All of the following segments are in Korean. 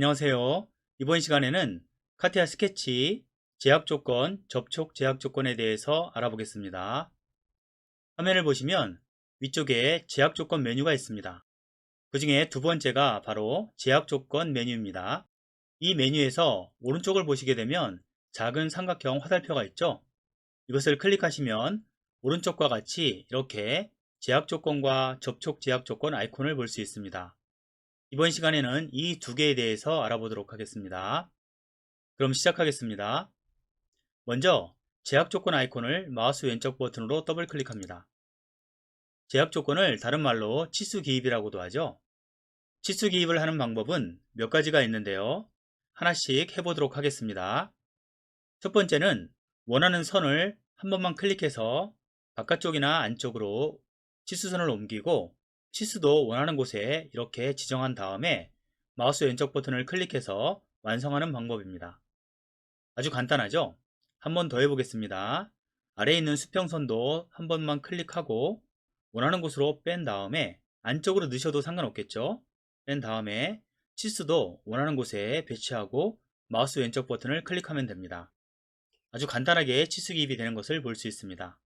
안녕하세요. 이번 시간에는 카티아 스케치 제약조건, 접촉 제약조건에 대해서 알아보겠습니다. 화면을 보시면 위쪽에 제약조건 메뉴가 있습니다. 그 중에 두 번째가 바로 제약조건 메뉴입니다. 이 메뉴에서 오른쪽을 보시게 되면 작은 삼각형 화살표가 있죠. 이것을 클릭하시면 오른쪽과 같이 이렇게 제약조건과 접촉 제약조건 아이콘을 볼 수 있습니다. 이번 시간에는 이 두 개에 대해서 알아보도록 하겠습니다. 그럼 시작하겠습니다. 먼저 제약 조건 아이콘을 마우스 왼쪽 버튼으로 더블 클릭합니다. 제약 조건을 다른 말로 치수 기입이라고도 하죠. 치수 기입을 하는 방법은 몇 가지가 있는데요. 하나씩 해보도록 하겠습니다. 첫 번째는 원하는 선을 한 번만 클릭해서 바깥쪽이나 안쪽으로 치수선을 옮기고 치수도 원하는 곳에 이렇게 지정한 다음에 마우스 왼쪽 버튼을 클릭해서 완성하는 방법입니다. 아주 간단하죠? 한 번 더 해보겠습니다. 아래에 있는 수평선도 한 번만 클릭하고 원하는 곳으로 뺀 다음에 안쪽으로 넣으셔도 상관없겠죠? 뺀 다음에 치수도 원하는 곳에 배치하고 마우스 왼쪽 버튼을 클릭하면 됩니다. 아주 간단하게 치수 기입이 되는 것을 볼 수 있습니다.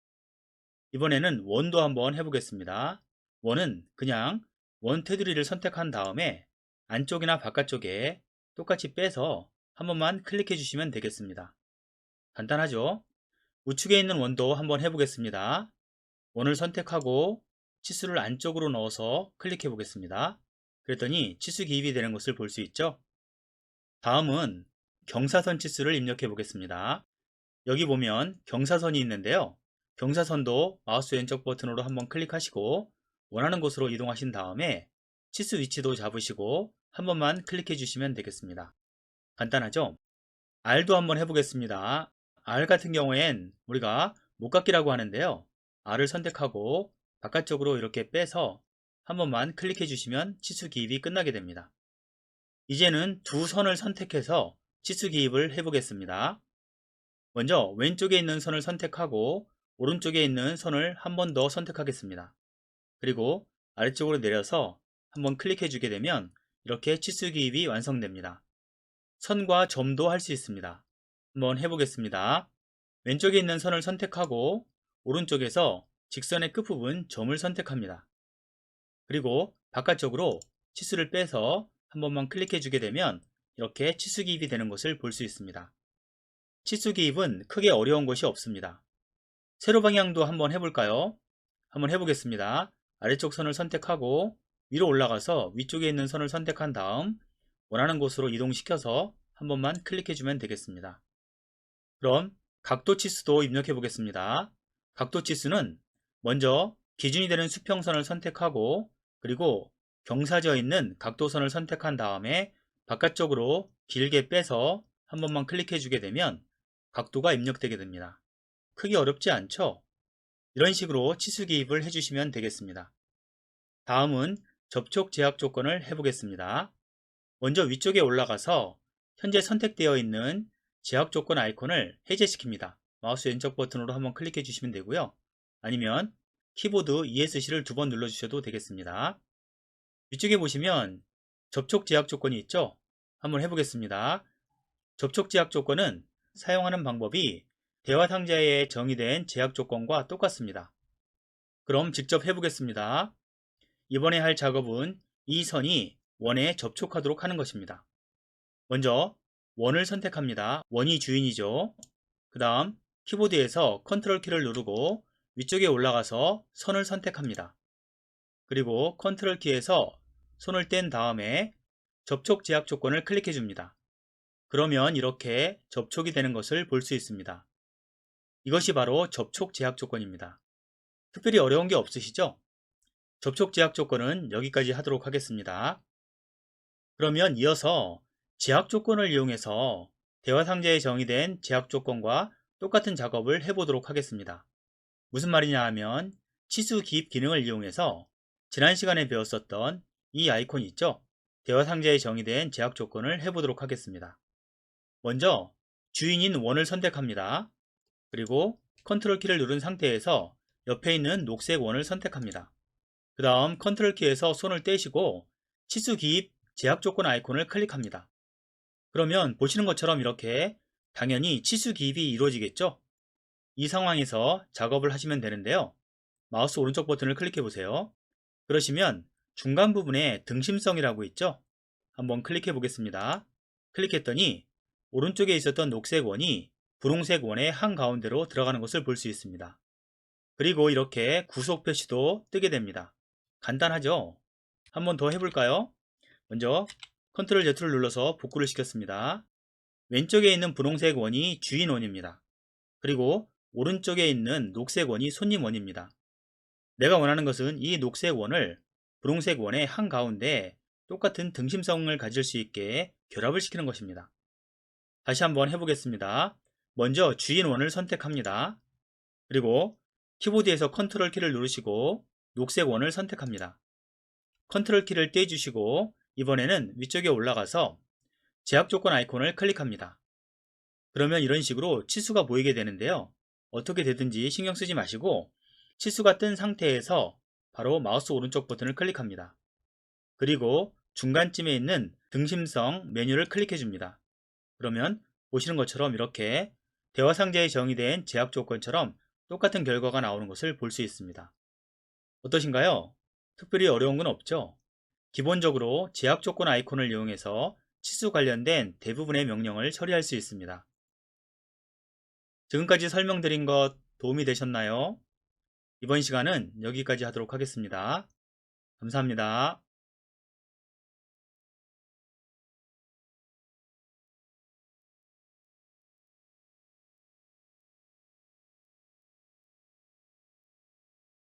이번에는 원도 한번 해보겠습니다. 원은 그냥 원 테두리를 선택한 다음에 안쪽이나 바깥쪽에 똑같이 빼서 한 번만 클릭해 주시면 되겠습니다. 간단하죠? 우측에 있는 원도 한번 해보겠습니다. 원을 선택하고 치수를 안쪽으로 넣어서 클릭해 보겠습니다. 그랬더니 치수 기입이 되는 것을 볼 수 있죠? 다음은 경사선 치수를 입력해 보겠습니다. 여기 보면 경사선이 있는데요. 경사선도 마우스 왼쪽 버튼으로 한번 클릭하시고 원하는 곳으로 이동하신 다음에 치수 위치도 잡으시고 한 번만 클릭해 주시면 되겠습니다. 간단하죠? R도 한번 해보겠습니다. R 같은 경우엔 우리가 목깎이라고 하는데요. R을 선택하고 바깥쪽으로 이렇게 빼서 한 번만 클릭해 주시면 치수 기입이 끝나게 됩니다. 이제는 두 선을 선택해서 치수 기입을 해보겠습니다. 먼저 왼쪽에 있는 선을 선택하고 오른쪽에 있는 선을 한 번 더 선택하겠습니다. 그리고 아래쪽으로 내려서 한번 클릭해 주게 되면 이렇게 치수 기입이 완성됩니다. 선과 점도 할 수 있습니다. 한번 해보겠습니다. 왼쪽에 있는 선을 선택하고 오른쪽에서 직선의 끝부분 점을 선택합니다. 그리고 바깥쪽으로 치수를 빼서 한 번만 클릭해 주게 되면 이렇게 치수 기입이 되는 것을 볼 수 있습니다. 치수 기입은 크게 어려운 것이 없습니다. 세로 방향도 한번 해볼까요? 한번 해보겠습니다. 아래쪽 선을 선택하고 위로 올라가서 위쪽에 있는 선을 선택한 다음 원하는 곳으로 이동시켜서 한 번만 클릭해 주면 되겠습니다. 그럼 각도 치수도 입력해 보겠습니다. 각도 치수는 먼저 기준이 되는 수평선을 선택하고 그리고 경사져 있는 각도선을 선택한 다음에 바깥쪽으로 길게 빼서 한 번만 클릭해 주게 되면 각도가 입력되게 됩니다. 크게 어렵지 않죠? 이런 식으로 치수 기입을 해주시면 되겠습니다. 다음은 접촉 제약 조건을 해보겠습니다. 먼저 위쪽에 올라가서 현재 선택되어 있는 제약 조건 아이콘을 해제시킵니다. 마우스 왼쪽 버튼으로 한번 클릭해 주시면 되고요. 아니면 키보드 ESC를 두 번 눌러주셔도 되겠습니다. 위쪽에 보시면 접촉 제약 조건이 있죠? 한번 해보겠습니다. 접촉 제약 조건은 사용하는 방법이 대화 상자에 정의된 제약 조건과 똑같습니다. 그럼 직접 해보겠습니다. 이번에 할 작업은 이 선이 원에 접촉하도록 하는 것입니다. 먼저 원을 선택합니다. 원이 주인이죠. 그 다음 키보드에서 컨트롤 키를 누르고 위쪽에 올라가서 선을 선택합니다. 그리고 컨트롤 키에서 손을 뗀 다음에 접촉 제약 조건을 클릭해 줍니다. 그러면 이렇게 접촉이 되는 것을 볼 수 있습니다. 이것이 바로 접촉 제약 조건입니다. 특별히 어려운 게 없으시죠? 접촉 제약 조건은 여기까지 하도록 하겠습니다. 그러면 이어서 제약 조건을 이용해서 대화 상자에 정의된 제약 조건과 똑같은 작업을 해보도록 하겠습니다. 무슨 말이냐 하면 치수 기입 기능을 이용해서 지난 시간에 배웠었던 이 아이콘 있죠? 대화 상자에 정의된 제약 조건을 해보도록 하겠습니다. 먼저 주인인 원을 선택합니다. 그리고 컨트롤 키를 누른 상태에서 옆에 있는 녹색 원을 선택합니다. 그 다음 컨트롤 키에서 손을 떼시고 치수 기입 제약 조건 아이콘을 클릭합니다. 그러면 보시는 것처럼 이렇게 당연히 치수 기입이 이루어지겠죠? 이 상황에서 작업을 하시면 되는데요. 마우스 오른쪽 버튼을 클릭해 보세요. 그러시면 중간 부분에 등심성이라고 있죠? 한번 클릭해 보겠습니다. 클릭했더니 오른쪽에 있었던 녹색 원이 분홍색 원의 한가운데로 들어가는 것을 볼 수 있습니다. 그리고 이렇게 구속 표시도 뜨게 됩니다. 간단하죠? 한번 더 해볼까요? 먼저 Ctrl Z를 눌러서 복구를 시켰습니다. 왼쪽에 있는 분홍색 원이 주인 원입니다. 그리고 오른쪽에 있는 녹색 원이 손님 원입니다. 내가 원하는 것은 이 녹색 원을 분홍색 원의 한가운데 똑같은 등심성을 가질 수 있게 결합을 시키는 것입니다. 다시 한번 해보겠습니다. 먼저 주인 원을 선택합니다. 그리고 키보드에서 컨트롤 키를 누르시고 녹색 원을 선택합니다. 컨트롤 키를 떼주시고 이번에는 위쪽에 올라가서 제약 조건 아이콘을 클릭합니다. 그러면 이런 식으로 치수가 보이게 되는데요. 어떻게 되든지 신경 쓰지 마시고 치수가 뜬 상태에서 바로 마우스 오른쪽 버튼을 클릭합니다. 그리고 중간쯤에 있는 등심성 메뉴를 클릭해 줍니다. 그러면 보시는 것처럼 이렇게 대화 상자에 정의된 제약 조건처럼 똑같은 결과가 나오는 것을 볼 수 있습니다. 어떠신가요? 특별히 어려운 건 없죠? 기본적으로 제약 조건 아이콘을 이용해서 치수 관련된 대부분의 명령을 처리할 수 있습니다. 지금까지 설명드린 것 도움이 되셨나요? 이번 시간은 여기까지 하도록 하겠습니다. 감사합니다.